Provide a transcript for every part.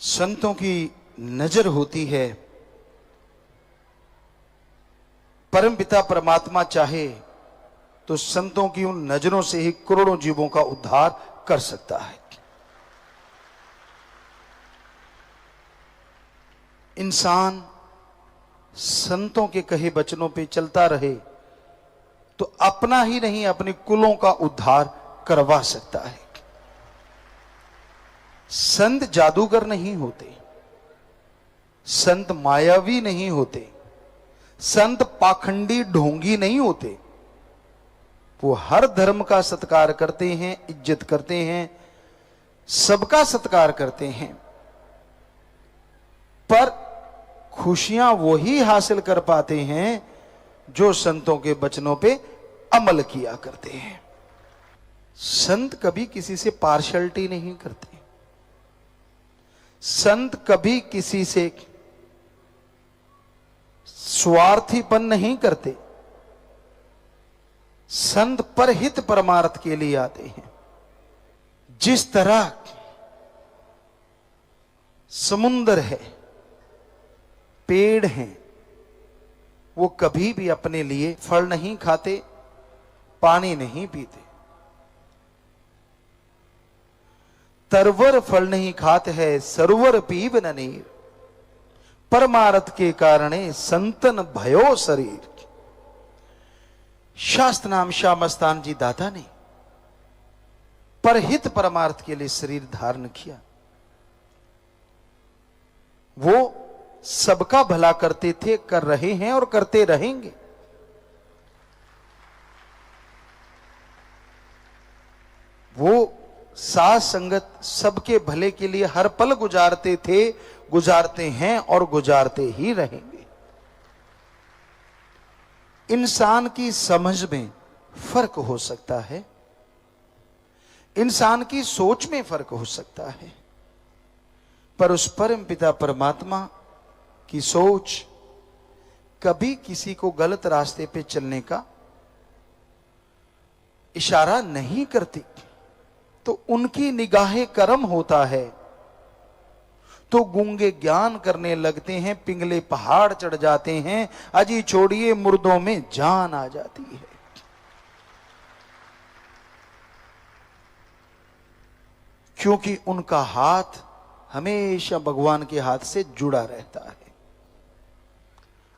संतों की नजर होती है, परम पिता परमात्मा चाहे तो संतों की उन नजरों से ही करोड़ों जीवों का उद्धार कर सकता है। इंसान संतों के कहे वचनों पे चलता रहे तो अपना ही नहीं अपने कुलों का उद्धार करवा सकता है। संत जादूगर नहीं होते, संत मायावी नहीं होते, संत पाखंडी ढोंगी नहीं होते। वो हर धर्म का सत्कार करते हैं, इज्जत करते हैं, सबका सत्कार करते हैं, पर खुशियां वही हासिल कर पाते हैं जो संतों के वचनों पे अमल किया करते हैं। संत कभी किसी से पार्शलिटी नहीं करते, संत कभी किसी से स्वार्थीपन नहीं करते। संत परहित परमार्थ के लिए आते हैं। जिस तरह समुंदर है, पेड़ हैं, वो कभी भी अपने लिए फल नहीं खाते, पानी नहीं पीते। तरवर फल नहीं खाते है, सरोवर पीव न नीर, परमार्थ के कारणे संतन भयो शरीर। शास्त्र नाम श्याम मस्तान जी दाता ने परहित परमार्थ के लिए शरीर धारण किया। वो सबका भला करते थे, कर रहे हैं और करते रहेंगे। वो साथ संगत सबके भले के लिए हर पल गुजारते थे, गुजारते हैं और गुजारते ही रहेंगे। इंसान की समझ में फर्क हो सकता है, इंसान की सोच में फर्क हो सकता है, पर उस परम पिता परमात्मा की सोच कभी किसी को गलत रास्ते पे चलने का इशारा नहीं करती। तो उनकी निगाहे करम होता है तो गूंगे ज्ञान करने लगते हैं, पिंगले पहाड़ चढ़ जाते हैं, अजी छोड़िए मुर्दों में जान आ जाती है। क्योंकि उनका हाथ हमेशा भगवान के हाथ से जुड़ा रहता है।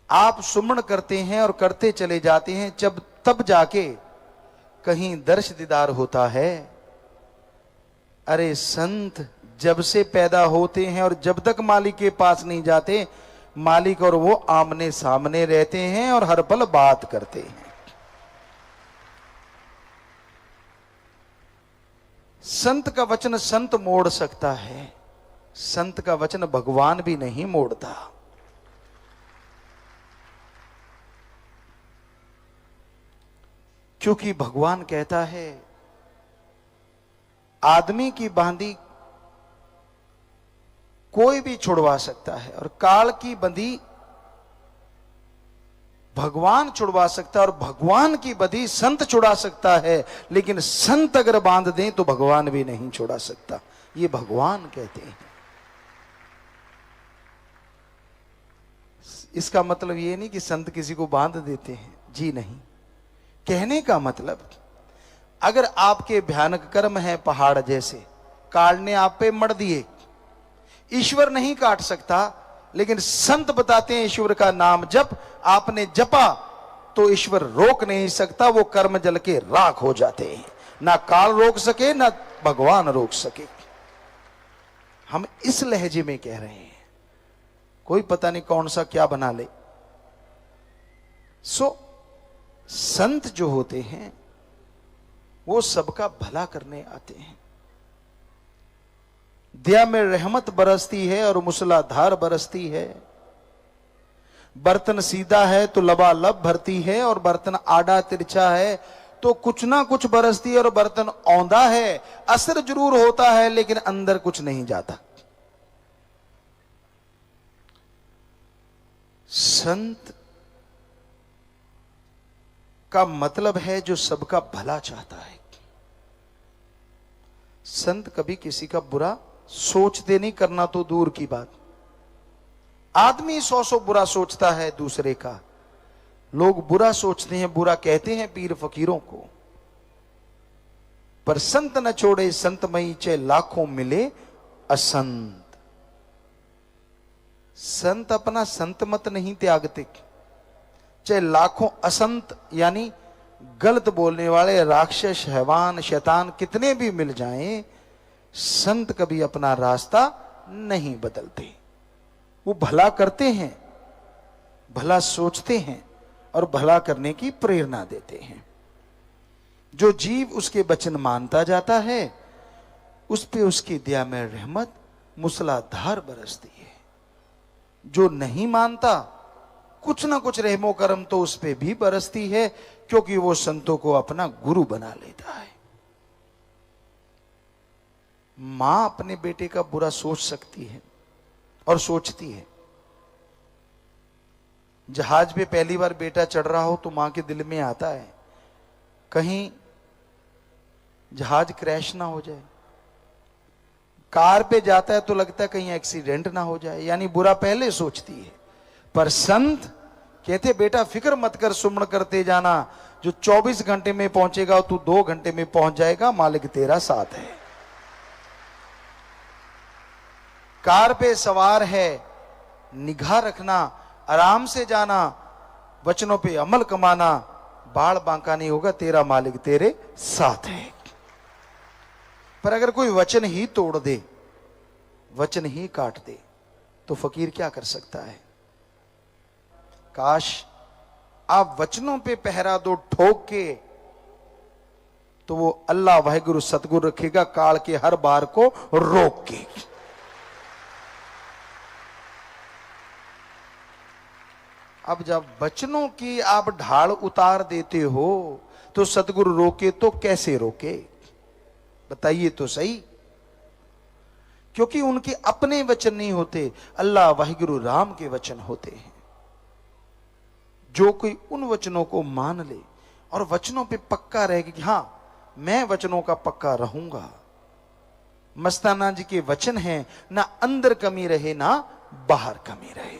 आप सुमन करते हैं और करते चले जाते हैं, जब तब जाके कहीं दर्श दीदार होता है। अरे संत जब से पैदा होते हैं और जब तक मालिक के पास नहीं जाते, मालिक और वो आमने सामने रहते हैं और हर पल बात करते हैं। संत का वचन संत मोड़ सकता है, संत का वचन भगवान भी नहीं मोड़ता। क्योंकि भगवान कहता है आदमी की बांधी कोई भी छुड़वा सकता है और काल की बंधी भगवान छुड़वा सकता है, और भगवान की बंधी संत छुड़ा सकता है, लेकिन संत अगर बांध दें तो भगवान भी नहीं छुड़ा सकता। ये भगवान कहते हैं। इसका मतलब ये नहीं कि संत किसी को बांध देते हैं, जी नहीं। कहने का मतलब अगर आपके भयानक कर्म है पहाड़ जैसे, काल ने आप पे मर दिए, ईश्वर नहीं काट सकता, लेकिन संत बताते हैं ईश्वर का नाम जप आपने जपा तो ईश्वर रोक नहीं सकता, वो कर्म जल के राख हो जाते हैं। ना काल रोक सके ना भगवान रोक सके। हम इस लहजे में कह रहे हैं, कोई पता नहीं कौन सा क्या बना ले। संत जो होते हैं वो सबका भला करने आते हैं। दया में रहमत बरसती है और मूसलाधार बरसती है। बर्तन सीधा है तो लबालब भरती है, और बर्तन आड़ा तिरछा है तो कुछ ना कुछ बरसती है। और बर्तन औंधा है, असर जरूर होता है लेकिन अंदर कुछ नहीं जाता। संत का मतलब है जो सबका भला चाहता है। संत कभी किसी का बुरा सोचते नहीं, करना तो दूर की बात। आदमी 100 बुरा सोचता है दूसरे का, लोग बुरा सोचते हैं, बुरा कहते हैं पीर फकीरों को। पर संत न छोड़े संतमयी, चाहे लाखों मिले असंत। संत अपना संत मत नहीं त्यागते, चाहे लाखों असंत यानी गलत बोलने वाले राक्षस, हैवान, शैतान कितने भी मिल जाएं, संत कभी अपना रास्ता नहीं बदलते। वो भला करते हैं, भला सोचते हैं और भला करने की प्रेरणा देते हैं। जो जीव उसके वचन मानता जाता है, उस पे उसकी दया में रहमत मूसलाधार बरसती है। जो नहीं मानता, कुछ ना कुछ रहमो करम तो उस पे भी बरसती है, क्योंकि वो संतों को अपना गुरु बना लेता है। मां अपने बेटे का बुरा सोच सकती है और सोचती है। जहाज पे पहली बार बेटा चढ़ रहा हो तो मां के दिल में आता है कहीं जहाज क्रैश ना हो जाए। कार पे जाता है तो लगता है कहीं एक्सीडेंट ना हो जाए, यानी बुरा पहले सोचती है। पर संत कहते बेटा फिक्र मत कर, सुमन करते जाना, जो 24 घंटे में पहुंचेगा तू 2 घंटे में पहुंच जाएगा, मालिक तेरा साथ है। कार पे सवार है, निगाह रखना, आराम से जाना, वचनों पे अमल कमाना, बाड़ बांका नहीं होगा, तेरा मालिक तेरे साथ है। पर अगर कोई वचन ही तोड़ दे, वचन ही काट दे, तो फकीर क्या कर सकता है? काश आप वचनों पे पहरा दो ठोक के, तो वो अल्लाह वाहिगुरु सतगुरु रखेगा काल के हर बार को रोक के। अब जब वचनों की आप ढाल उतार देते हो तो सतगुरु रोके तो कैसे रोके, बताइए तो सही। क्योंकि उनके अपने वचन नहीं होते, अल्लाह वाहिगुरु राम के वचन होते हैं। जो कोई उन वचनों को मान ले और वचनों पे पक्का रहेगा कि हां मैं वचनों का पक्का रहूंगा। मस्ताना जी के वचन हैं, ना अंदर कमी रहे ना बाहर कमी रहे।